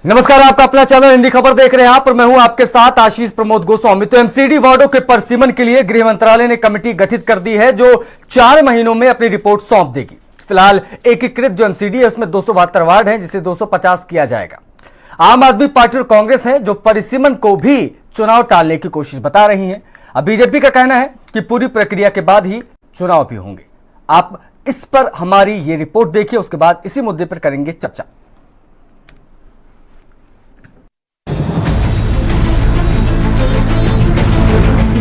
नमस्कार, आपका अपना चैनल हिंदी खबर देख रहे हैं आप और मैं हूं आपके साथ आशीष प्रमोद गोस्वामी। तो एमसीडी वार्डों के परिसीमन के लिए गृह मंत्रालय ने कमेटी गठित कर दी है जो 4 महीनों में अपनी रिपोर्ट सौंप देगी। फिलहाल एकीकृत जो एमसीडी है उसमें 272 वार्ड हैं जिसे 250 किया जाएगा। आम आदमी पार्टी और कांग्रेस है जो परिसीमन को भी चुनाव टालने की कोशिश बता रही है। अब बीजेपी का कहना है कि पूरी प्रक्रिया के बाद ही चुनाव भी होंगे। आप इस पर हमारी ये रिपोर्ट देखिए, उसके बाद इसी मुद्दे पर करेंगे चर्चा।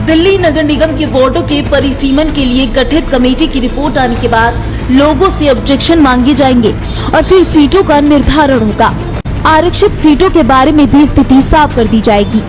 दिल्ली नगर निगम के वार्डों के परिसीमन के लिए गठित कमेटी की रिपोर्ट आने के बाद लोगों से ऑब्जेक्शन मांगे जाएंगे और फिर सीटों का निर्धारण होगा। आरक्षित सीटों के बारे में भी स्थिति साफ कर दी जाएगी।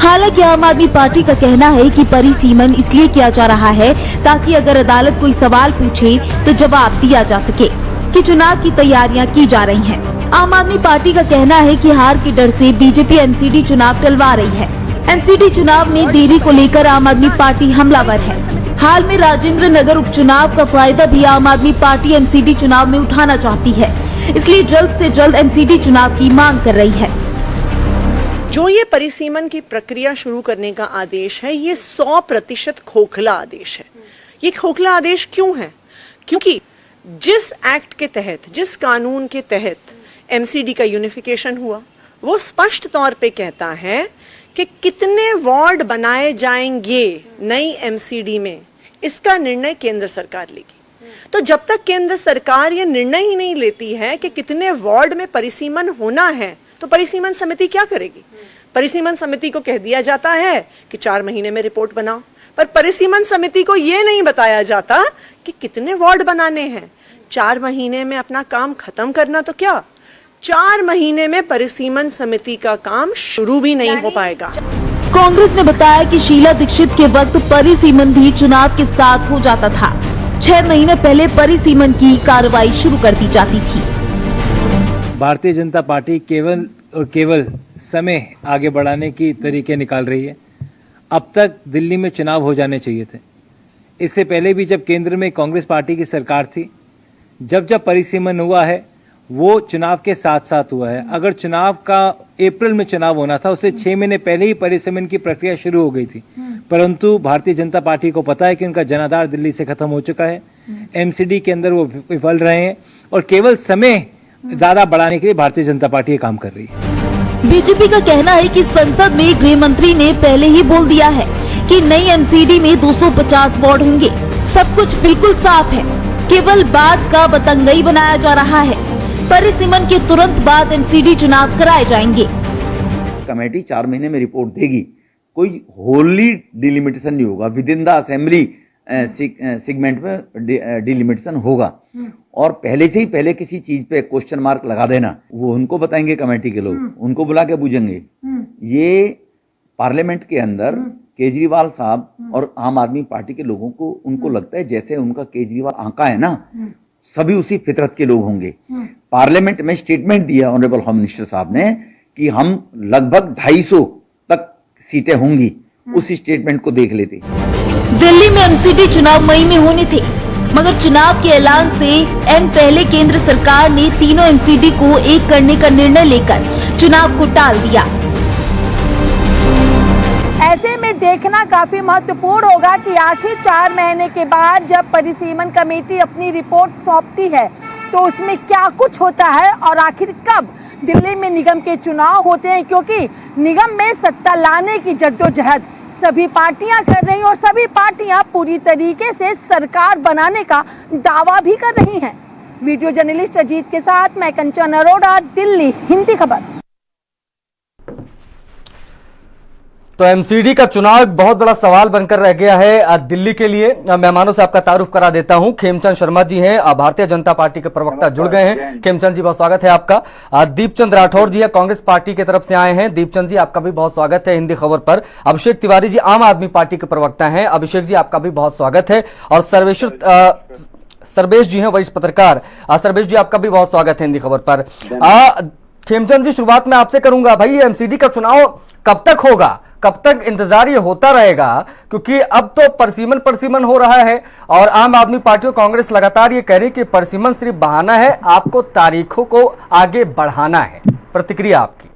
हालांकि आम आदमी पार्टी का कहना है कि परिसीमन इसलिए किया जा रहा है ताकि अगर अदालत कोई सवाल पूछे तो जवाब दिया जा सके कि चुनाव की तैयारियां की जा रही हैं। आम आदमी पार्टी का कहना है कि हार के डर से बीजेपी एमसीडी चुनाव टलवा रही है। एमसीडी चुनाव में देरी को लेकर आम आदमी पार्टी हमलावर है। हाल में राजेंद्र नगर उपचुनाव का फायदा भी आम आदमी पार्टी एमसीडी चुनाव में उठाना चाहती है, इसलिए जल्द से जल्द एमसीडी चुनाव की मांग कर रही है। जो ये परिसीमन की प्रक्रिया शुरू करने का आदेश है, ये 100% खोखला आदेश है। ये खोखला आदेश क्यों है? क्योंकि जिस एक्ट के तहत, जिस कानून के तहत एमसीडी का यूनिफिकेशन हुआ, वो स्पष्ट तौर पे कहता है कि कितने वार्ड बनाए जाएंगे नई एमसीडी में, इसका निर्णय केंद्र सरकार लेगी। तो जब तक केंद्र सरकार ये निर्णय ही नहीं लेती है कि कितने वार्ड में परिसीमन होना है, तो परिसीमन समिति क्या करेगी? परिसीमन समिति को कह दिया जाता है कि 4 महीने में रिपोर्ट बनाओ, पर परिसीमन समिति को ये नहीं बताया जाता कि कितने वार्ड बनाने हैं। 4 महीने में अपना काम खत्म करना तो क्या, 4 महीने में परिसीमन समिति का काम शुरू भी नहीं हो पाएगा। कांग्रेस ने बताया कि शीला दीक्षित के वक्त परिसीमन भी चुनाव के साथ हो जाता था। 6 महीने पहले परिसीमन की कार्रवाई शुरू कर दी जाती थी। भारतीय जनता पार्टी केवल और केवल समय आगे बढ़ाने की तरीके निकाल रही है। अब तक दिल्ली में चुनाव हो जाने चाहिए थे। इससे पहले भी जब केंद्र में कांग्रेस पार्टी की सरकार थी, जब परिसीमन हुआ है वो चुनाव के साथ साथ हुआ है। अगर चुनाव का अप्रैल में चुनाव होना था, उससे 6 महीने पहले ही परिसीमन की प्रक्रिया शुरू हो गई थी। परंतु भारतीय जनता पार्टी को पता है कि उनका जनाधार दिल्ली से खत्म हो चुका है। एमसीडी के अंदर वो विफल रहे हैं और केवल समय ज्यादा बढ़ाने के लिए भारतीय जनता पार्टी ये काम कर रही है। बीजेपी का कहना है कि संसद में गृह मंत्री ने पहले ही बोल दिया है कि नई एमसीडी में 250 वार्ड होंगे। सब कुछ बिल्कुल साफ है, केवल बात का बतंगई बनाया जा रहा है। परिसीमन के तुरंत बाद एमसीडी चुनाव कराए जाएंगे। कमेटी 4 महीने में रिपोर्ट देगी। कोई होली डिलिमिटेशन नहीं होगा, with in the assembly segment में डिलिमिटेशन होगा। और पहले से ही पहले किसी चीज पे क्वेश्चन मार्क लगा देना, वो उनको बताएंगे कमेटी के लोग, उनको बुला के पूछेंगे। ये पार्लियामेंट के अंदर केजरीवाल साहब और आम आदमी पार्टी के लोगों को, उनको लगता है जैसे उनका केजरीवाल आंका है ना, सभी उसी फितरत के लोग होंगे। पार्लियामेंट में स्टेटमेंट दिया ऑनरेबल होम मिनिस्टर साहब ने कि हम लगभग 250 तक सीटें होंगी। उस स्टेटमेंट को देख लेते। दिल्ली में एमसीडी चुनाव मई में होने थे, मगर चुनाव के ऐलान से पहले केंद्र सरकार ने तीनों एमसीडी को एक करने का निर्णय लेकर चुनाव को टाल दिया। ऐसे में देखना काफी महत्वपूर्ण होगा कि आखिर 4 महीने के बाद जब परिसीमन कमेटी अपनी रिपोर्ट सौंपती है तो उसमें क्या कुछ होता है और आखिर कब दिल्ली में निगम के चुनाव होते हैं, क्योंकि निगम में सत्ता लाने की जद्दोजहद सभी पार्टियां कर रही हैं और सभी पार्टियां पूरी तरीके से सरकार बनाने का दावा भी कर रही हैं। वीडियो जर्नलिस्ट अजीत के साथ मैं कंचन अरोड़ा, दिल्ली, हिंदी खबर। तो एमसीडी का चुनाव एक बहुत बड़ा सवाल बनकर रह गया है दिल्ली के लिए। मेहमानों से आपका तारुफ करा देता हूं। खेमचंद शर्मा जी हैं, भारतीय जनता पार्टी के प्रवक्ता जुड़ गए हैं। खेमचंद जी बहुत स्वागत है आपका। दीपचंद राठौर जी है, कांग्रेस पार्टी की तरफ से आए हैं। दीपचंद जी आपका भी बहुत स्वागत है हिंदी खबर पर। अभिषेक तिवारी जी आम आदमी पार्टी के प्रवक्ता हैं। अभिषेक जी आपका भी बहुत स्वागत है। और सर्वेश जी हैं, वरिष्ठ पत्रकार। सर्वेश जी आपका भी बहुत स्वागत है हिंदी खबर पर। खेमचंद जी शुरुआत में आपसे करूंगा, भाई एमसीडी का चुनाव कब तक होगा, कब तक इंतजार ये होता रहेगा? क्योंकि अब तो परिसीमन हो रहा है और आम आदमी पार्टी और कांग्रेस लगातार ये कह रही कि परिसीमन सिर्फ बहाना है, आपको तारीखों को आगे बढ़ाना है। प्रतिक्रिया आपकी।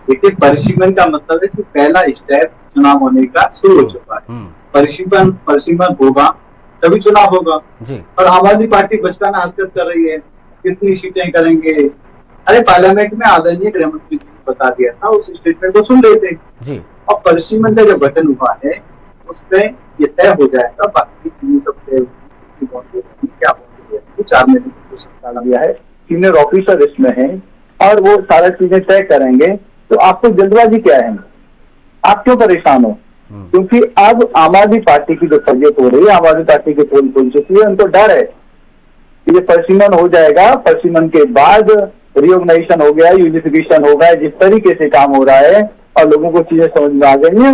देखिए, परिसीमन का मतलब है कि पहला स्टेप चुनाव होने का शुरू हो चुका है। परिसीमन होगा तभी चुनाव होगा। जी। और आम आदमी पार्टी बचकाना हरकत कर रही है, कितनी सीटें करेंगे। अरे पार्लियामेंट में आदरणीय गृह मंत्री जी ने बता दिया था, उस स्टेटमेंट को सुन लेते जी। और परिसीमन का जो बटन हुआ है उसमें ये तय हो जाएगा, बाकी चीजें सब तय क्या 4 महीने की सत्ता दिया है, सीनियर ऑफिसर इसमें है और वो सारा चीजें तय करेंगे। तो आपको जल्दबाजी क्या है? आप क्यों परेशान हो? क्योंकि अब आम आदमी पार्टी की जो फैसियत हो रही है, आम आदमी पार्टी की पोल खुल चुकी है, उनको डर है कि ये परिसीमन हो जाएगा, परिसीमन के बाद रिऑर्गेनाइजेशन हो गया, यूनिफिकेशन हो गया, जिस तरीके से काम हो रहा है और लोगों को चीजें समझ में आ गई है,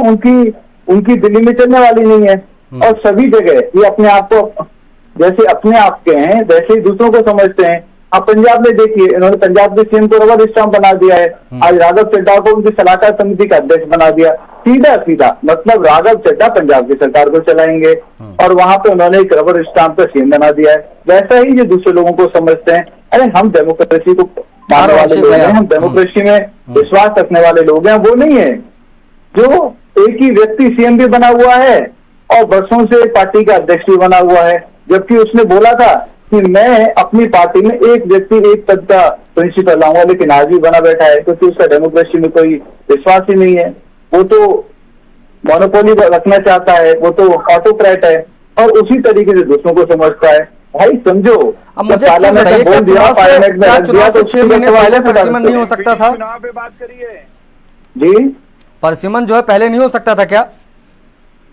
उनकी दिल्ली में चलने वाली नहीं है। और सभी जगह ये अपने आप को जैसे अपने आप के हैं वैसे ही दूसरों को समझते हैं। आप पंजाब में देखिए, इन्होंने पंजाब के सीएम को रबर स्टाम्प बना दिया है। आज राघव चड्ढा को उनकी सलाहकार समिति का अध्यक्ष बना दिया। सीधा मतलब राघव चड्ढा पंजाब की सरकार को चलाएंगे और वहां पे उन्होंने एक रबर स्टाम्प का सीएम बना दिया है। वैसा ही जो दूसरे लोगों को समझते हैं, अरे हम डेमोक्रेसी को मानने वाले लोग हैं, हम डेमोक्रेसी में विश्वास रखने वाले लोग हैं। वो नहीं है जो एक ही व्यक्ति सीएम भी बना हुआ है और बरसों से पार्टी का अध्यक्ष भी बना हुआ है, जबकि उसने बोला था कि मैं अपनी पार्टी में एक व्यक्ति एक पद का प्रिंसिपल लाऊंगा, लेकिन आज भी बना बैठा है क्योंकि उसका डेमोक्रेसी में कोई विश्वास ही नहीं है। वो तो मोनोपोली रखना चाहता है, वो तो ऑटोक्रेट है और उसी तरीके से दूसरों को समझता है। भाई समझो, अब मुझे पार्लियामेंट में बोल दिया, पार्लियामेंट में चुनाव से 6 महीने पहले परिसीमन नहीं हो सकता था? चुनाव पे बात करिए जी। परिसीमन जो है पहले नहीं हो सकता था क्या?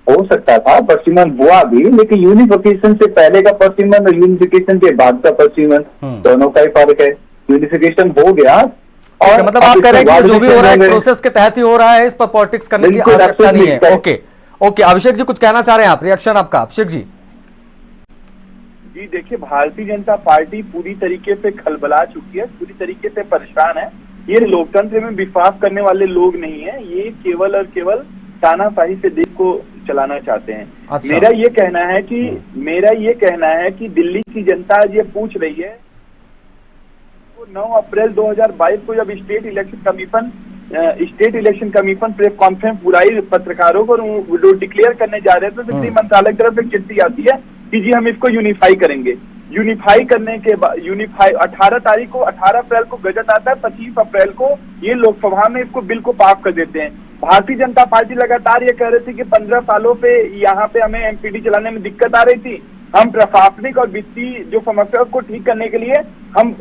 हो सकता था, परिसीमन हुआ भी, लेकिन यूनिफिकेशन से पहले का परिसीमन और यूनिफिकेशन के बाद का परिसीमन दोनों का ही फर्क है। यूनिफिकेशन हो गया और मतलब आप कह रहे हैं कि जो भी हो रहा है प्रोसेस के तहत ही हो रहा है, इस पर पॉलिटिक्स करने की आवश्यकता नहीं है। ओके अभिषेक जी कुछ कहना चाह रहे हैं आप? रिएक्शन आपका अभिषेक जी। जी देखिए, भारतीय जनता पार्टी पूरी तरीके से खलबला चुकी है, पूरी तरीके से परेशान है। ये लोकतंत्र में विश्वास करने वाले लोग नहीं है, ये केवल और केवल तानाशाही से देश को चलाना चाहते हैं। अच्छा। मेरा ये कहना है कि दिल्ली की जनता आज ये पूछ रही है, वो 9 अप्रैल 2022 को जब state election commission press conference बुलाई पत्रकारों को वो डिक्लेयर करने जा रहे थे, तो गृह मंत्रालय की तरफ से चिट्ठी आती है कि जी हम इसको यूनिफाई करेंगे। यूनिफाई करने के बाद 18 अप्रैल को गजट आता है, 25 अप्रैल को ये लोकसभा में इसको बिल को पास कर देते हैं। भारतीय जनता पार्टी लगातार ये कह रही थी कि 15 सालों पे यहाँ पे हमें एमपीडी चलाने में दिक्कत आ रही थी, हम प्रशासनिक और वित्तीय जो समस्या को ठीक करने के लिए हम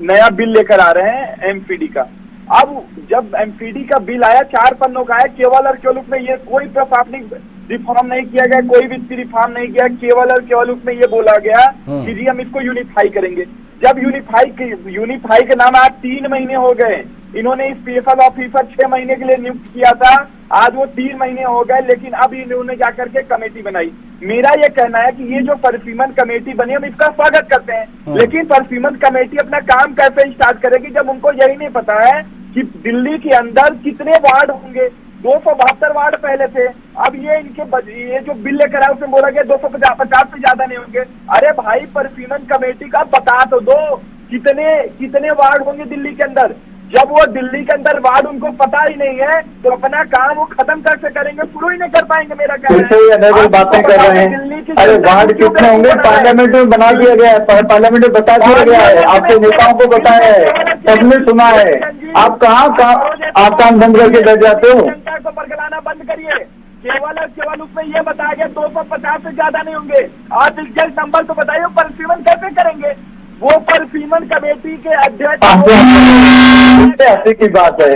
नया बिल लेकर आ रहे हैं एमपीडी का। अब जब एमपीडी का बिल आया 4 पन्नों का है, केवल और केवल उसमें ये कोई प्रशासनिक रिफॉर्म नहीं किया गया, कोई वित्तीय रिफॉर्म नहीं किया, केवल और केवल उसमें ये बोला गया कि जी हम इसको यूनिफाई करेंगे। जब यूनिफाई के नाम आज 3 महीने हो गए, इन्होंने स्पेशल ऑफिसर 6 महीने के लिए नियुक्त किया था, आज वो 3 महीने हो गए, लेकिन अब इन्होंने जाकर के कमेटी बनाई। मेरा ये कहना है कि ये जो परिसीमन कमेटी बनी, हम इसका स्वागत करते हैं, लेकिन परिसीमन कमेटी अपना काम कैसे स्टार्ट करेगी जब उनको यही नहीं पता है कि दिल्ली के अंदर कितने वार्ड होंगे। 272 वार्ड पहले थे, अब ये जो बिल लेकर आया उसमें बोला गया 250 से ज्यादा नहीं होंगे। अरे भाई, परिसीमन कमेटी का बता तो दो कितने वार्ड होंगे दिल्ली के अंदर। जब वो दिल्ली के अंदर वार्ड उनको पता ही नहीं है तो अपना काम वो खत्म कैसे करेंगे, शुरू ही नहीं कर पाएंगे। मेरा कहना है बातें कर रहे हैं, अरे वार्ड कितने होंगे पार्लियामेंट में बना दिया गया है, पार्लियामेंट में बता दिया गया है, आपके नेताओं को बताया है, सबने सुना है। आप कहाँ आप काम बंद करके बैठ जाते हो? जनता को बरगलाना बंद करिए। केवल और केवल उसमें ये बताया गया 250 से ज्यादा नहीं होंगे। आप एग्जैक्ट नंबर तो बताइए, परिसीमन कैसे करेंगे? वो परिसीमन कमेटी के अध्यक्ष ऐसी की बात है,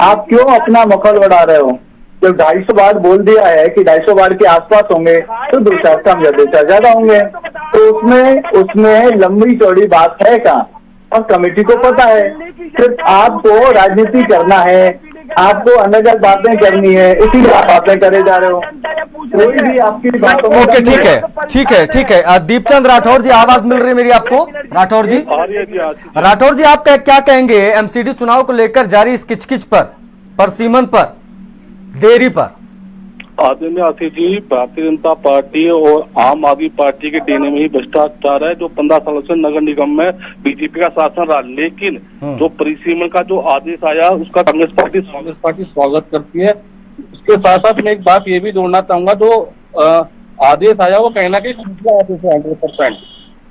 आप क्यों अपना मखौल बढ़ा रहे हो? जब 250 वार्ड बोल दिया है कि 250 वार्ड के आसपास होंगे तो 2-4 कम या 2-4 ज्यादा होंगे, तो उसमें लंबी चौड़ी बात है कहाँ? और कमेटी को पता है, सिर्फ आपको राजनीति करना है, आपको अलग बातें करनी है, इसीलिए आप बातें करे जा रहे हो। कोई भी आपकी बातों में ओके, ठीक है। दीपचंद राठौर जी, आवाज मिल रही है मेरी आपको? राठौर जी आप क्या कहेंगे एमसीडी चुनाव को लेकर जारी इस किचकिच पर, परिसीमन पर, देरी पर? आदरणीय आशीष जी, भारतीय जनता पार्टी और आम आदमी पार्टी के डीएनए में ही भ्रष्टाचार है। जो 15 सालों से नगर निगम में बीजेपी का शासन रहा, लेकिन जो परिसीमन का जो आदेश आया उसका कांग्रेस पार्टी स्वागत करती है। उसके साथ साथ मैं एक बात ये भी जोड़ना चाहूंगा, जो आदेश आया वो कहीं ना कहीं खोखला आदेश है 100%।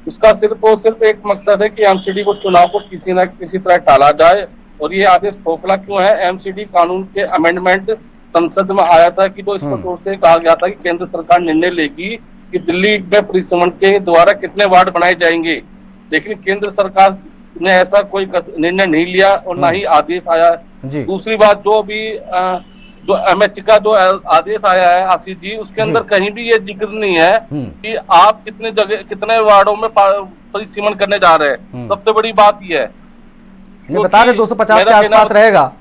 उसका सिर्फ और सिर्फ एक मकसद है कि एमसीडी को चुनाव को किसी न किसी तरह टाला जाए। और ये आदेश खोखला क्यों है? एमसीडी कानून के अमेंडमेंट संसद में आया था कि तो स्पष्ट रूप से कहा गया था कि केंद्र सरकार निर्णय लेगी कि दिल्ली में परिसीमन के द्वारा कितने वार्ड बनाए जाएंगे, लेकिन केंद्र सरकार ने ऐसा कोई निर्णय नहीं लिया और ना ही आदेश आया। दूसरी बात, जो भी जो एमएच का जो आदेश आया है आशीष जी, उसके अंदर कहीं भी ये जिक्र नहीं है कि आप कितने जगह कितने वार्डों में परिसीमन करने जा रहे हैं। सबसे बड़ी बात ये है, बता रहे 250 के आसपास रहेगा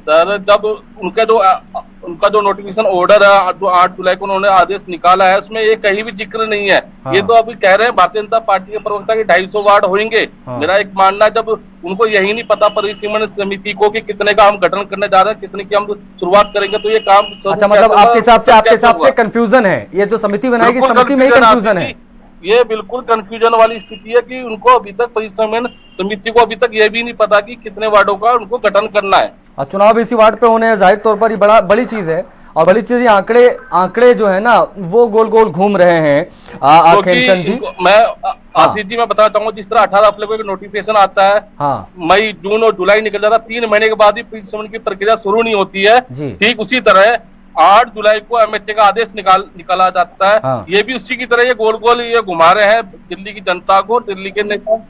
सर। जब उनका जो नोटिफिकेशन ऑर्डर है जो 8 जुलाई को उन्होंने आदेश निकाला है, उसमें ये कहीं भी जिक्र नहीं है। ये तो अभी कह रहे हैं भारतीय जनता पार्टी के प्रवक्ता के 250 वार्ड होंगे। मेरा एक मानना है, जब उनको यही नहीं पता परिसीमन समिति को कि कितने का हम गठन करने जा रहे हैं, कितने की हम शुरुआत करेंगे, तो ये काम अच्छा, मतलब आपके हिसाब से कंफ्यूजन है। ये जो समिति बनाएगी, समिति में ही कंफ्यूजन है। ये बिल्कुल कंफ्यूजन वाली स्थिति है कि उनको अभी तक परिसीमन समिति को अभी तक ये भी नहीं पता कि कितने वार्डों का उनको गठन करना है। और चुनाव इसी वार्ड पे होने हैं, जाहिर तौर पर ये बड़ी चीज है। और बड़ी चीज, आंकड़े जो है ना वो गोल गोल घूम रहे हैं। खेमचंद जी, मैं आशीष जी मैं बताना चाहूंगा, जिस तरह 18 अप्रैल को एक नोटिफिकेशन आता है, मई, जून और जुलाई निकल जाता है, 3 महीने के बाद ही परिसीमन की प्रक्रिया शुरू नहीं होती है। ठीक उसी तरह 8 जुलाई को एमएचए का आदेश निकाला जाता है। ये भी उसी की तरह ये गोल गोल ये घुमा रहे हैं दिल्ली की जनता को, दिल्ली के नेता।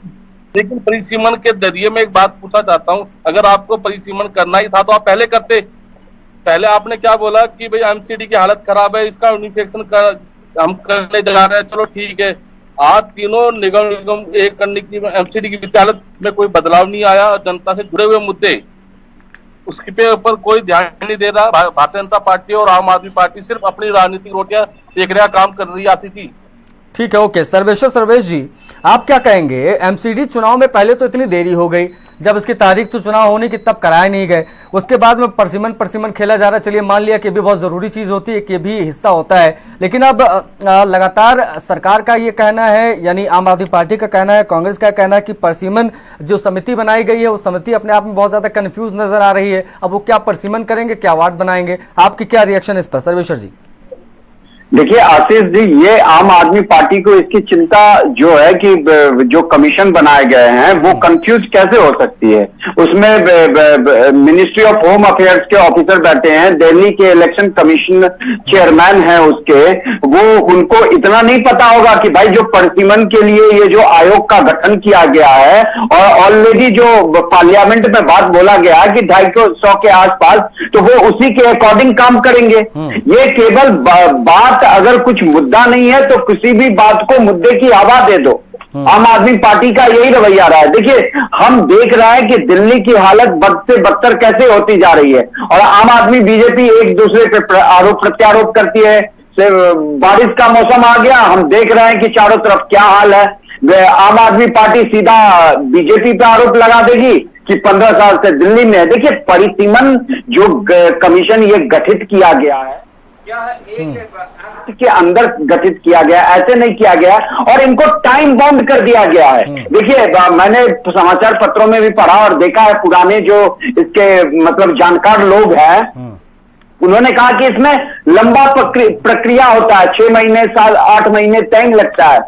लेकिन परिसीमन के जरिए मैं एक बात पूछना चाहता हूं, अगर आपको परिसीमन करना ही था तो आप पहले करते। पहले आपने क्या बोला कि भाई एमसीडी की हालत खराब है, इसका यूनिफिकेशन हम करने जा रहे हैं, चलो ठीक है। आज तीनों निगम एक करने की एमसीडी की हालत में कोई बदलाव नहीं आया। जनता से जुड़े हुए मुद्दे उसके ऊपर कोई ध्यान नहीं दे रहा। भारतीय जनता पार्टी और आम आदमी पार्टी सिर्फ अपनी राजनीतिक रोटियां सेकने का काम कर रही है आशीष जी। ठीक है, ओके। सर्वेश जी, आप क्या कहेंगे? एमसीडी चुनाव में पहले तो इतनी देरी हो गई, जब इसकी तारीख तो चुनाव होने की तब कराए नहीं गए, उसके बाद में परिसीमन खेला जा रहा है। चलिए मान लिया कि भी बहुत जरूरी चीज होती है, कि भी हिस्सा होता है, लेकिन अब लगातार सरकार का ये कहना है, यानी आम आदमी पार्टी का कहना है, कांग्रेस का कहना है कि परिसीमन जो समिति बनाई गई है वो समिति अपने आप में बहुत ज्यादा कंफ्यूज नजर आ रही है। अब वो क्या परिसीमन करेंगे, क्या वार्ड बनाएंगे? आपकी क्या रिएक्शन इस पर सर्वेश्वर जी? देखिए आशीष जी, ये आम आदमी पार्टी को इसकी चिंता जो है कि जो कमीशन बनाए गए हैं वो कंफ्यूज कैसे हो सकती है। उसमें मिनिस्ट्री ऑफ होम अफेयर्स के ऑफिसर बैठे हैं, दिल्ली के इलेक्शन कमीशन चेयरमैन हैं उसके, वो उनको इतना नहीं पता होगा कि भाई जो परिसीमन के लिए ये जो आयोग का गठन किया गया है और ऑलरेडी जो पार्लियामेंट में बात बोला गया है कि 250 के आसपास, तो वो उसी के अकॉर्डिंग काम करेंगे। ये केवल बात, अगर कुछ मुद्दा नहीं है तो किसी भी बात को मुद्दे की हवा दे दो। आम आदमी पार्टी का यही रवैया रहा है। देखिए, हम देख रहे हैं कि दिल्ली की हालत बद से बदतर कैसे होती जा रही है, और आम आदमी बीजेपी एक दूसरे पे आरोप प्रत्यारोप करती है। बारिश का मौसम आ गया, हम देख रहे हैं कि चारों तरफ क्या हाल है। आम आदमी पार्टी सीधा बीजेपी पे आरोप लगा देगी कि 15 साल से दिल्ली में। देखिए, परिसीमन जो कमीशन ये गठित किया गया है, के अंदर गठित किया गया, ऐसे नहीं किया गया, और इनको टाइम बाउंड कर दिया गया है। देखिए, मैंने समाचार पत्रों में भी पढ़ा और देखा है, पुराने जो इसके मतलब जानकार लोग हैं, उन्होंने कहा कि इसमें लंबा प्रक्रिया होता है, 6 महीने, साल, 8 महीने टाइम लगता है,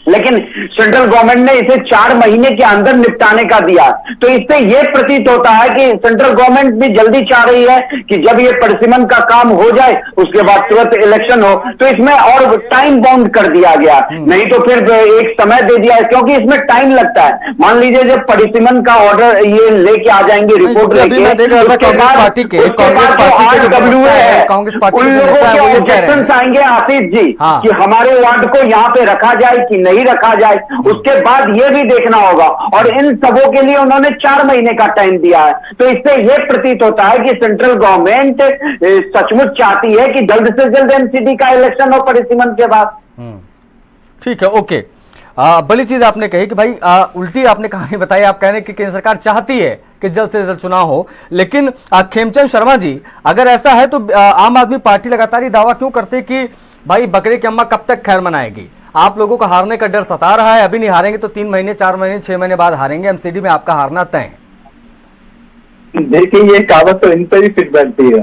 लेकिन सेंट्रल गवर्नमेंट ने इसे 4 महीने के अंदर निपटाने का दिया। तो इससे यह प्रतीत होता है कि सेंट्रल गवर्नमेंट भी जल्दी चाह रही है कि जब ये परिसीमन का काम हो जाए उसके बाद तुरंत इलेक्शन हो। तो इसमें और टाइम बाउंड कर दिया गया, नहीं तो फिर एक समय दे दिया है, क्योंकि इसमें टाइम लगता है। मान लीजिए जब परिसीमन का ऑर्डर ये लेके आ जाएंगे, रिपोर्ट लेके, कांग्रेस पार्टी उन लोगों के ऑब्जेक्शंस आएंगे आशीष जी कि हमारे वार्ड को यहाँ पे रखा जाए कि नहीं रखा जाए। उसके बाद ये भी देखना होगा, और इन सबों के लिए उन्होंने 4 महीने का टाइम दिया है। तो इससे यह प्रतीत होता है कि सेंट्रल गवर्नमेंट सचमुच चाहती है कि जल्द से जल्द एमसीडी का इलेक्शन हो परिसीमन के बाद। ठीक है, ओके। बड़ी चीज आपने कही कि भाई उल्टी आपने कहानी बताई। आप कह रहे हैं कि केंद्र सरकार चाहती है कि जल्द से जल्द चुनाव हो, लेकिन खेमचंद शर्मा जी, अगर ऐसा है तो आम आदमी पार्टी लगातार ये दावा क्यों करती है कि भाई बकरे की अम्मा कब तक खैर मनाएगी? आप लोगों को हारने का डर सता रहा है, अभी नहीं हारेंगे तो 3 महीने 4 महीने 6 महीने बाद हारेंगे, एमसीडी में आपका हारना तय है। देखिए, ये कहावत तो इन पर ही फिट बैठती है।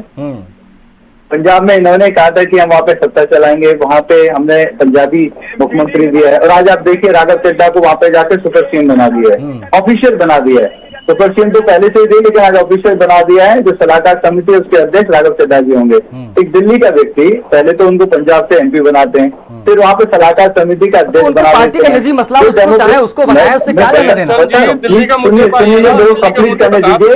पंजाब में इन्होंने कहा था कि हम वहाँ पे सत्ता चलाएंगे, वहाँ पे हमने पंजाबी मुख्यमंत्री दिया है, और आज आप देखिए राघव चड्ढा को वहाँ पे जाकर सुपर सीएम बना दिया है, ऑफिशियल बना दिया है। सुपर सीएम तो पहले से ही थे, लेकिन आज ऑफिशियल बना दिया है। जो सलाहकार समिति है उसके अध्यक्ष राघव चड्ढा जी होंगे। एक दिल्ली का व्यक्ति, पहले तो उनको पंजाब से एमपी बनाते हैं, फिर वहाँ पे सलाहकार समिति का अध्यक्ष बना पार्टी का निजी मसला, उसको चाहे उसको बनाए, उससे क्या लेना देना? कंप्लीट करने दीजिए।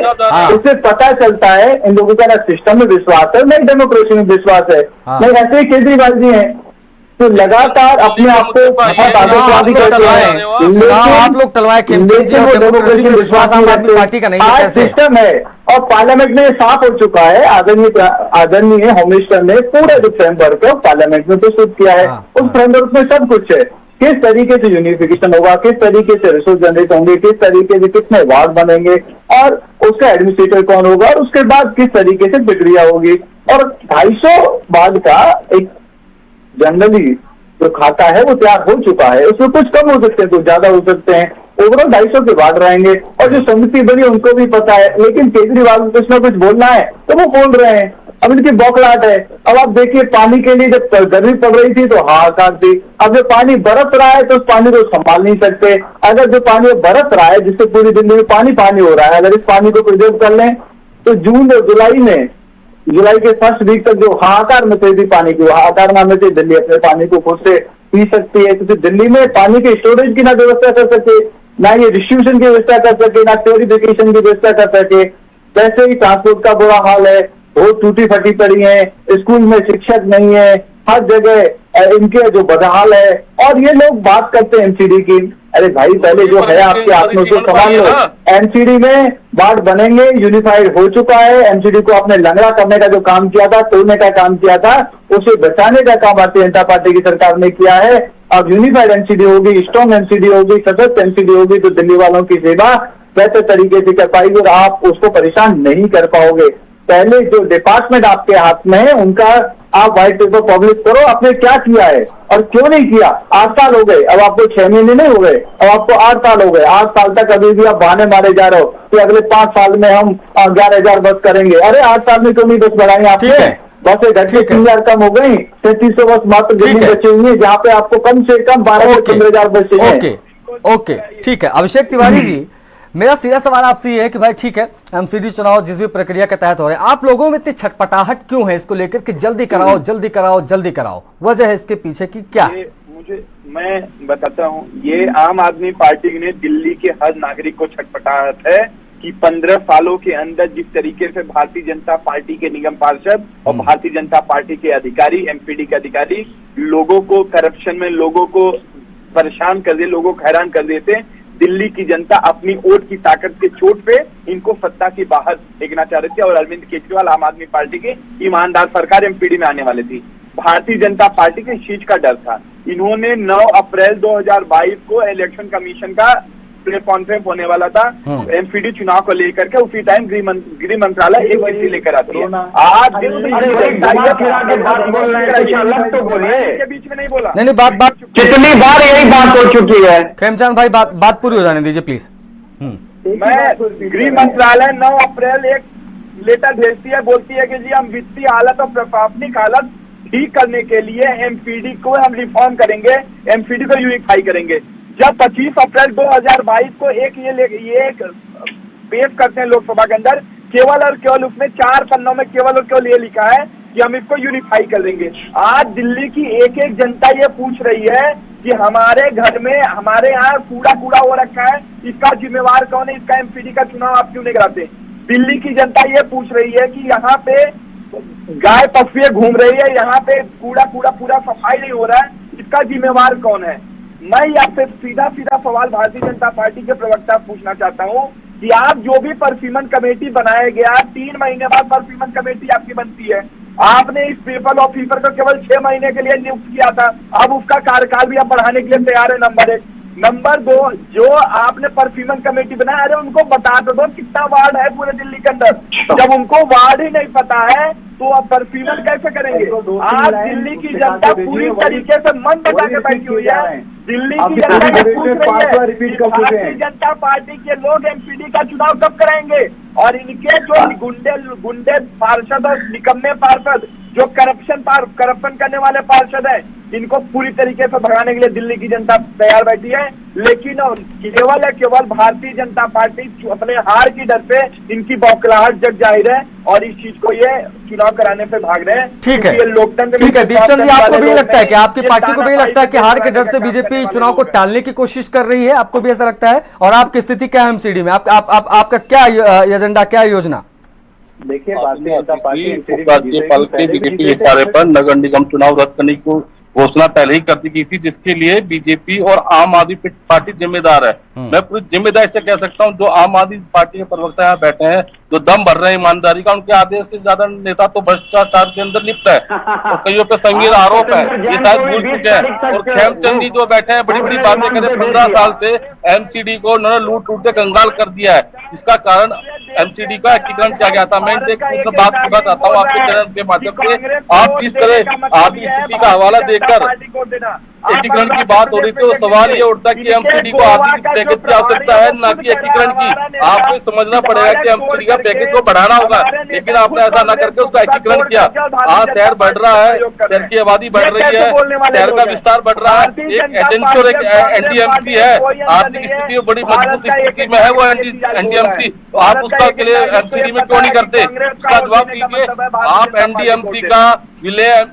उससे पता चलता है इन लोगों का ना सिस्टम में विश्वास है, नहीं डेमोक्रेसी में विश्वास है। नहीं, ऐसे ही केजरीवाल जी हैं तो लगातार अपने आप को बहुत आतंकवादी करते हैं। आप लोग टलवाए खेमचंद जी, डेमोक्रेसी में विश्वास आम आदमी पार्टी का नहीं है। आज सिस्टम है और पार्लियामेंट में साफ हो चुका है। आदरणीय होम मिनिस्टर ने पूरे जो फ्रेमवर्क है पार्लियामेंट में प्रस्तुत किया है। उस फ्रेमवर्क में सब कुछ है, किस तरीके से यूनिफिकेशन होगा, किस तरीके से रिसोर्स जनरेट होंगे, किस तरीके से कितने वार्ड बनेंगे और उसका एडमिनिस्ट्रेटर कौन होगा, और उसके बाद किस तरीके से प्रक्रिया होगी। और 250 वार्ड का एक जनरली जो खाता है वो तैयार हो चुका है। उसमें कुछ कम हो सकते हैं, कुछ ज्यादा हो सकते हैं, ओवरऑल 250 के वार्ड रहेंगे। और जो समिति बनी उनको भी पता है, लेकिन केजरीवाल को कुछ ना कुछ बोलना है तो वो बोल रहे हैं। अब इनकी बौखलाहट है। अब आप देखिए, पानी के लिए जब गर्मी पड़ रही थी तो हाहाकार थी, अब जो पानी बरस रहा है तो उस पानी को संभाल नहीं सकते। अगर जो पानी बरस रहा है जिससे पूरी दिल्ली में पानी हो रहा है, अगर इस पानी को प्रिजर्व कर लें तो जून और जुलाई के फर्स्ट वीक तक जो हाहाकार में थी पानी की, हाहाकार ना में दिल्ली अपने पानी को खुद से पी सकती है। क्योंकि दिल्ली में पानी के स्टोरेज की ना व्यवस्था कर सके, ना ये डिस्ट्रीब्यूशन की व्यवस्था कर सके, ना प्योरिफिकेशन की व्यवस्था कर सके। वैसे ही ट्रांसपोर्ट का बुरा हाल है, बहुत टूटी फटी पड़ी है, स्कूल में शिक्षक नहीं है, हर जगह इनके जो बदहाल है। और ये लोग बात करते हैं एमसीडी की। अरे भाई, पहले जो है आपके हाथ में उसको संभाल लो। एमसीडी में वार्ड बनेंगे, यूनिफाइड हो चुका है। एमसीडी को आपने लंगड़ा करने का जो काम किया था, तोड़ने का काम किया था, उसे बचाने का काम भारतीय जनता पार्टी की सरकार ने किया है। अब यूनिफाइड एमसीडी होगी, स्ट्रॉन्ग एमसीडी होगी, सशक्त एमसीडी होगी तो दिल्ली वालों की सेवा बेहतर तरीके से कर पाएगी और आप उसको परेशान नहीं कर पाओगे। पहले जो डिपार्टमेंट आपके हाथ में है उनका आप व्हाइट पेपर पब्लिश करो, आपने क्या किया है और क्यों नहीं किया। 8 साल हो गए, अब आपको 6 महीने नहीं हो गए, अब आपको 8 साल हो गए। 8 साल तक अभी भी आप बहाने मारे जा रहे हो कि अगले 5 साल में हम 11,000 बस करेंगे। अरे 8 साल में क्यों नहीं बस बढ़ाई आपने? बसें घटके 3,000 कम हो गई, 3300 बस मात्र जमीन बची हुई है, जहाँ पे आपको कम से कम 12 से 15,000 बस चाहिए। ओके, ठीक है। अभिषेक तिवारी जी, मेरा सीधा सवाल आपसे ये है कि भाई ठीक है, एमसीडी चुनाव जिस भी प्रक्रिया के तहत हो रहे हैं, आप लोगों में इतनी छटपटाहट क्यों है इसको लेकर कि जल्दी कराओ जल्दी कराओ जल्दी कराओ? वजह है इसके पीछे की क्या? मैं बताता हूँ। ये आम आदमी पार्टी ने दिल्ली के हर नागरिक को छटपटाहट है कि 15 सालों के अंदर जिस तरीके से भारतीय जनता पार्टी के निगम पार्षद और भारतीय जनता पार्टी के अधिकारी, एमपीडी के अधिकारी लोगों को करप्शन में, लोगों को परेशान कर दिए, लोगों को हैरान कर देते। दिल्ली की जनता अपनी वोट की ताकत के चोट पे इनको सत्ता की बाहर फेंकना चाह रही थी और अरविंद केजरीवाल आम आदमी पार्टी की ईमानदार सरकार एमपीडी में आने वाली थी। भारतीय जनता पार्टी के इस चीज का डर था। इन्होंने 9 अप्रैल 2022 को इलेक्शन कमीशन का प्रेस कॉन्फ्रेंस होने वाला था एमपीडी चुनाव को लेकर के, उसी टाइम गृह मंत्रालय एक चिट्ठी लेकर आती है। आज के बीच में नहीं बोला, नहीं बात कितनी बार यही बात हो चुकी है। खेमचंद भाई, बात पूरी हो जाने दीजिए प्लीज। मैं गृह मंत्रालय 9 अप्रैल एक लेटर भेजती है, बोलती है कि जी हम वित्तीय हालत और प्रशासनिक हालत ठीक करने के लिए एमपीडी को हम रिफॉर्म करेंगे, एमपीडी को यूनिफाई करेंगे। जब 25 अप्रैल 2022 को ये पेश करते हैं लोकसभा के अंदर, केवल और केवल उसमें 4 पन्नों में केवल और केवल ये लिखा है कि हम इसको यूनिफाई कर देंगे। आज दिल्ली की एक एक जनता ये पूछ रही है कि हमारे घर में, हमारे यहाँ कूड़ा हो रखा है, इसका जिम्मेवार कौन है? इसका एमपीडी का चुनाव आप क्यों नहीं कराते? दिल्ली की जनता ये पूछ रही है कि यहाँ पे गाय पशुएं घूम रही है, यहाँ पे कूड़ा पूरा सफाई नहीं हो रहा है, इसका जिम्मेवार कौन है? मैं आपसे सीधा सवाल भारतीय जनता पार्टी के प्रवक्ता पूछना चाहता हूँ कि आप जो भी परसिमन कमेटी बनाया गया, 3 महीने बाद परसिमन कमेटी आपकी बनती है। आपने इस पेपर ऑफिसर को केवल 6 महीने के लिए नियुक्त किया था, अब उसका कार्यकाल भी आप बढ़ाने के लिए तैयार है। नंबर 1, नंबर 2, जो आपने परफ्यूमन कमेटी बनाया, अरे उनको बता तो दो कितना वार्ड है पूरे दिल्ली के अंदर। जब उनको वार्ड ही नहीं पता है तो आप परफ्यूमन कैसे करेंगे? आज दिल्ली की जनता पूरी तरीके से मन बचा के बैठी हुई है। दिल्ली की जनता ये पूछ रही है भारतीय जनता पार्टी के लोग एमपीडी का चुनाव कब कराएंगे, और इनके जो गुंडे पार्षद और निकम्मे पार्षद जो करप्शन करने वाले पार्षद है, इनको पूरी तरीके से भगाने के लिए दिल्ली की जनता तैयार बैठी है। लेकिन केवल भारतीय जनता पार्टी अपने हार की डर से इनकी बौखलाहट जग जाहिर है और इस चीज को ये चुनाव कराने पे भाग रहे हैं। ठीक है, ये लोकतंत्र ठीक है। दीपचंद जी, आपको भी लगता है कि आपकी पार्टी को भी लगता है कि हार के डर से बीजेपी चुनाव को टालने की कोशिश कर रही है? आपको भी ऐसा लगता है? और आपकी स्थिति क्या है एमसीडी में? आपका क्या एजेंडा, क्या योजना? देखिए, भारतीय जनता पार्टी राज्यपाल के बीजेपी इशारे पर नगर निगम चुनाव रद्द करने की घोषणा पहले ही कर दी गई थी, जिसके लिए बीजेपी और आम आदमी पार्टी जिम्मेदार है। मैं पूरी जिम्मेदारी से कह सकता हूं, जो आम आदमी पार्टी के प्रवक्ता यहाँ बैठे हैं, जो दम भर रहे हैं ईमानदारी का, उनके आधे से ज्यादा नेता तो भ्रष्टाचार के अंदर लिप्त है और कईयों पे संगीन आरोप है, ये शायद भूल चुके हैं। और खेमचंद जी जो बैठे हैं बड़ी बड़ी बातें करें, 15 साल से एमसीडी को उन्होंने लूट लूट के कंगाल कर दिया है, जिसका कारण एमसीडी का एकीकरण किया गया था। मैं इनसे एक बात करना चाहता हूँ आपके चैनल के माध्यम से, आप किस तरह आदि स्थिति का हवाला देकर एकीकरण की बात हो रही थी, तो सवाल ये उठता है कि एमसीडी को आर्थिक पैकेज की आवश्यकता है, न कि एकीकरण की। आपको समझना पड़ेगा कि एमसीडी का पैकेज को बढ़ाना होगा, लेकिन आपने ऐसा न करके उसका एकीकरण किया। आज शहर बढ़ रहा है, शहर की आबादी बढ़ रही है, शहर का विस्तार बढ़ रहा है, एक एजेंसी और एक एनडीएमसी है, आर्थिक स्थिति बड़ी मजबूत स्थिति में है वो एनडीएमसी, तो आप उसका के लिए एमसीडी में क्यों नहीं करते? उसका जवाब दीजिए। आप एनडीएमसी का विलय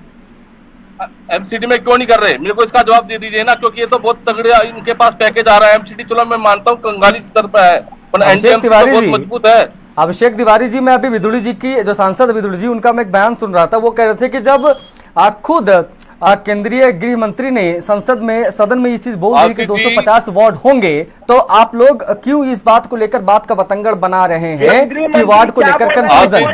एमसीडी में क्यों नहीं कर रहे? मेरे को इसका जवाब दे दीजिए ना, क्योंकि ये तो बहुत तगड़े इनके पास पैकेज आ रहा है। एमसीडी चलो मैं मानता हूँ कंगाली स्तर पर है, पर एनडीएमसी तो बहुत मजबूत है। अभिषेक तिवारी जी, मैं अभी विदुड़ी जी की, जो सांसद विदुड़ी जी, उनका मैं एक बयान सुन रहा था। वो कह रहे थे कि जब खुद केंद्रीय गृह मंत्री ने सदन में ये चीज बोल दी कि 250 वार्ड होंगे, तो आप लोग क्यों इस बात को लेकर बात का बतंगड़ बना रहे हैं कि वार्ड को लेकर कंफ्यूजन?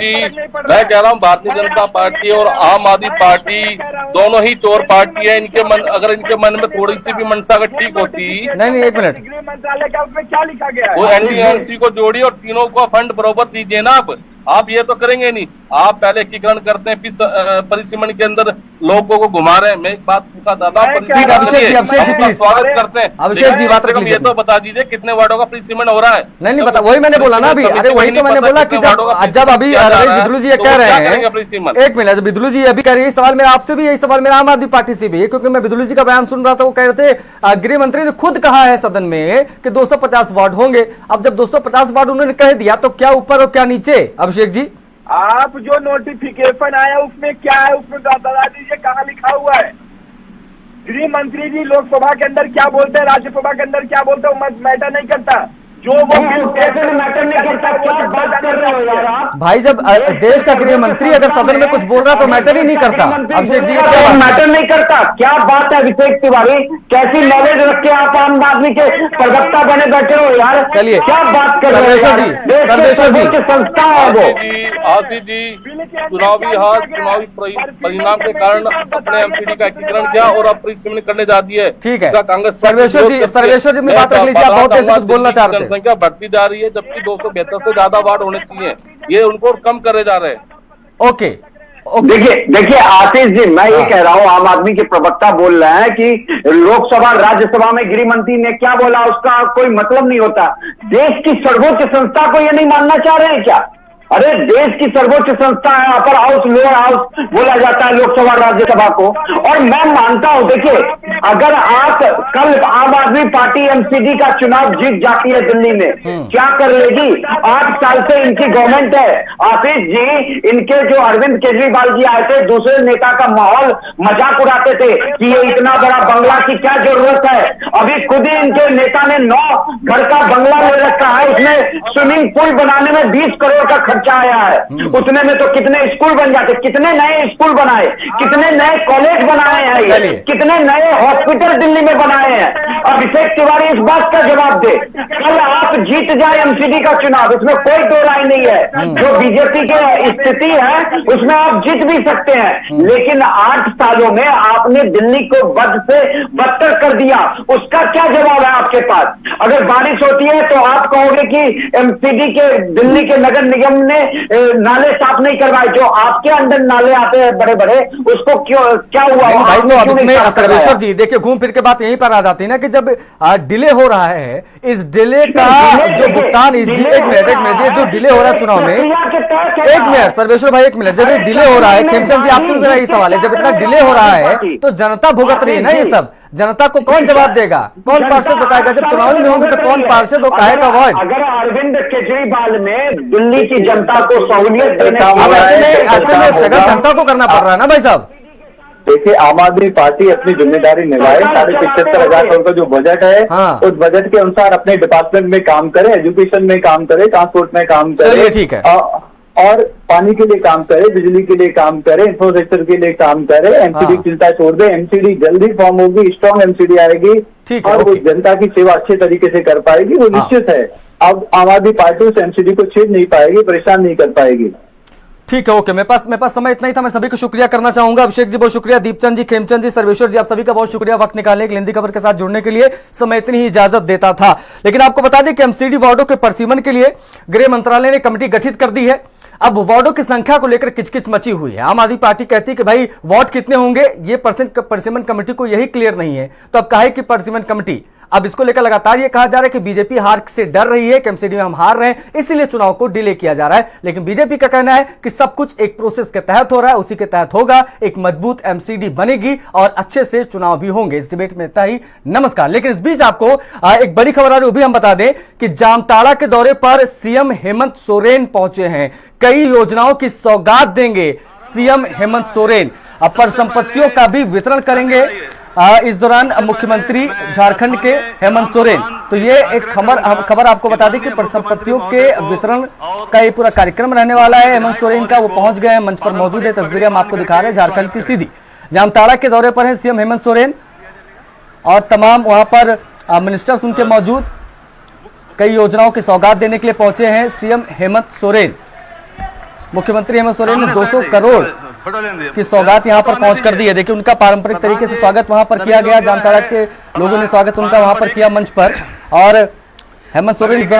मैं कह रहा हूँ भारतीय जनता पार्टी और आम आदमी पार्टी दोनों ही चोर पार्टी है। इनके मन, अगर इनके मन में थोड़ी सी भी मनसा अगर ठीक होती, नहीं, एक मिनट, गृह मंत्रालय का उसमें क्या लिखा गया है? वो एनडीएमसी को जोड़िए और तीनों को फंड बराबर दीजिए ना। आप ये तो करेंगे नहीं, आप पहले एकीकरण करते हैं, फिर परिसीमन के अंदर लोगों को घुमा रहे हैं। मैं एक बात पूछा चाहता हूँ, स्वागत करते हैं, अभिषेक जी बात ये तो बता दीजिए कितने वार्डों का परिसीमन हो रहा है? नहीं पता, वही मैंने बोला ना अभी। अरे वही तो मैंने बोला कि जब अभी विदुलू जी ये कह रहे हैं, एक मिनट, विदुलू जी अभी कह रही है, सवाल मेरा आपसे भी, यही सवाल मेरा आम आदमी पार्टी से भी है, क्योंकि मैं विदुलू जी का बयान सुन रहा था। वो कह रहे थे गृह मंत्री ने खुद कहा है सदन में कि 250 वार्ड होंगे। अब जब 250 वार्ड उन्होंने कह दिया, तो क्या ऊपर और क्या नीचे? अभिषेक जी, आप जो नोटिफिकेशन आया उसमें क्या है, उसमें बता दीजिए कहाँ लिखा हुआ है? गृह मंत्री जी लोकसभा के अंदर क्या बोलते हैं, राज्यसभा के अंदर क्या बोलते हैं, मैटर नहीं करता। जो वो मैटर नहीं करता, क्या बात कर रहे हो यार आप? भाई, जब देश का गृह मंत्री अगर सदन में कुछ बोल रहा तो मैटर ही नहीं करता। अभिषेक जी, मैटर नहीं करता, क्या बात है अभिषेक तिवारी? कैसी नॉलेज रख के आप आम आदमी के प्रवक्ता बने बैठे हो यार? चलिए, क्या बात कर रहे हो? संस्था है वो। आशीष जी, चुनावी हार, चुनावी परिणाम के कारण अपने एमसीडी का एकीकरण किया और अब परिसीमन करने जा दी है। ठीक है, कांग्रेस सर्वेश्वर जी में बात रख लीजिए, आप बहुत ऐसे कुछ बोलना चाह रहे हैं। संख्या बढ़ती जा रही है, जबकि 272 से ज्यादा वार्ड होने चाहिए, ये उनको कम करे जा रहे हैं। ओके, देखिए आशीष जी, मैं ये कह रहा हूँ, आम आदमी के प्रवक्ता बोल रहे हैं कि लोकसभा राज्यसभा में गृह मंत्री ने क्या बोला उसका कोई मतलब नहीं होता। देश की सर्वोच्च संस्था को ये नहीं मानना चाह रहे हैं क्या? अरे देश की सर्वोच्च संस्था है, अपर हाउस लोअर हाउस बोला जाता है लोकसभा राज्यसभा को। और मैं मानता हूं, देखिए, अगर आप कल आम आदमी पार्टी एमसीडी का चुनाव जीत जाती है दिल्ली में, क्या कर लेगी? 8 साल से इनकी गवर्नमेंट है। आशीष जी, इनके जो अरविंद केजरीवाल जी आए थे, दूसरे नेता का माहौल मजाक उड़ाते थे कि ये इतना बड़ा बंगला की क्या जरूरत है। अभी खुद ही इनके नेता ने 9 घर का बंगला ले रखा है, उसमें स्विमिंग पूल बनाने में 20 करोड़ का खर्चा आया है। उतने में तो कितने स्कूल बन जाते, कितने नए स्कूल बनाए, कितने नए कॉलेज बनाए हैं, कितने नए हॉस्पिटल दिल्ली में बनाए हैं। अभिषेक तिवारी इस बात का जवाब दे। कल आप जीत जाए एमसीडी का चुनाव, उसमें कोई दो राय नहीं है। जो बीजेपी की स्थिति है उसमें आप जीत भी सकते हैं, लेकिन 8 सालों में आपने दिल्ली को बद से बदतर कर दिया। उसका क्या जवाब है आपके पास? अगर बारिश होती है तो आप कहोगे कि एमसीडी के दिल्ली के नगर निगम ने नाले साफ नहीं करवाए। जो आपके अंदर नाले आते हैं बड़े बड़े, उसको क्यों क्या हुआ? भाई तो अब इसमें सर्वेश्वर जी देखिए, घूम फिर के बात यहीं पर आ जाती है ना कि जब डिले हो रहा है, इस डिले का जो भुगतान एक मिनट जो डिले हो रहा है चुनाव में, एक मिनट सर्वेश्वर भाई, एक मिनट, जब ये डिले हो रहा है, खेमचंद जी आपसे भी मेरा यही सवाल है, जब इतना डिले हो रहा है तो जनता भुगत रही है ना ये सब, जनता को कौन जवाब देगा, कौन पार्षद बताएगा? जब चुनाव में होंगे तो कौन पार्षद हो, काहे का अवॉइड? अगर अरविंद केजरीवाल ने दिल्ली की जनता को सहूलियत देने ऐसे में स्ट्रगल जनता को करना पड़ रहा है ना भाई साहब। देखिए, आम आदमी पार्टी अपनी जिम्मेदारी निभाए, 75,500 करोड़ का जो बजट है, हाँ। उस बजट के अनुसार अपने डिपार्टमेंट में काम करे, एजुकेशन में काम करे, ट्रांसपोर्ट में काम करे, ठीक है, और पानी के लिए काम करे, बिजली के लिए काम करे, इंफ्रास्ट्रक्चर के लिए काम करे। एमसीडी चिंता छोड़ दे, एमसीडी जल्दी फॉर्म होगी, स्ट्रॉन्ग एमसीडी आएगी और वो जनता की सेवा अच्छे तरीके से कर पाएगी, वो निश्चित है। अब आम आदमी पार्टी उस एमसीडी को छेड़ नहीं पाएगी, परेशान नहीं कर पाएगी। ठीक है, ओके, मेरे पास समय इतना ही था। मैं सभी को शुक्रिया करना चाहूंगा। अभिषेक जी बहुत शुक्रिया, दीपचंद जी, खेमचंद जी, सर्वेश्वर जी, आप सभी का बहुत शुक्रिया वक्त निकालने के लिए, हिंदी खबर के साथ जुड़ने के लिए। समय इतनी ही इजाजत देता था, लेकिन आपको बता दें कि एमसीडी वार्डों के परिसीमन के लिए गृह मंत्रालय ने कमेटी गठित कर दी है। अब वार्डों की संख्या को लेकर किचकिच मची हुई है। आम आदमी पार्टी कहती है कि भाई वार्ड कितने होंगे, ये परिसीमन कमेटी को यही क्लियर नहीं है, तो अब काहे की परिसीमन कमेटी? अब इसको लेकर लगातार ये कहा जा रहा है कि बीजेपी हार से डर रही है, कि एमसीडी में हम हार रहे हैं, इसीलिए चुनाव को डिले किया जा रहा है। लेकिन बीजेपी का कहना है कि सब कुछ एक प्रोसेस के तहत हो रहा है, उसी के तहत होगा, एक मजबूत एमसीडी बनेगी और अच्छे से चुनाव भी होंगे। इस डिबेट में इतना ही, नमस्कार। लेकिन इस बीच आपको एक बड़ी खबर आ रही है, वो भी हम बता दें कि जामताड़ा के दौरे पर सीएम हेमंत सोरेन पहुंचे हैं। कई योजनाओं की सौगात देंगे सीएम हेमंत सोरेन। अब परिसंपत्तियों का भी वितरण करेंगे इस दौरान मुख्यमंत्री झारखंड के हेमंत सोरेन। तो ये एक खबर आपको बता दें कि परिसंपत्तियों के वितरण का ये पूरा कार्यक्रम रहने वाला है। हेमंत सोरेन का वो पहुंच गए हैं, मंच पर मौजूद है, तस्वीरें हम आपको दिखा रहे हैं। झारखंड की सीधी जामताड़ा के दौरे पर है सीएम हेमंत सोरेन और तमाम वहां पर मिनिस्टर्स उनके मौजूद। कई योजनाओं की सौगात देने के लिए पहुंचे हैं सीएम हेमंत सोरेन। मुख्यमंत्री हेमंत सोरेन ने 200 करोड़ की सौगात यहां पर पहुंच कर दी है। देखिए, उनका पारंपरिक तरीके से स्वागत वहां पर किया गया, जामताड़ा के लोगों ने स्वागत उनका वहां पर किया मंच पर। और हेमंत सोरेन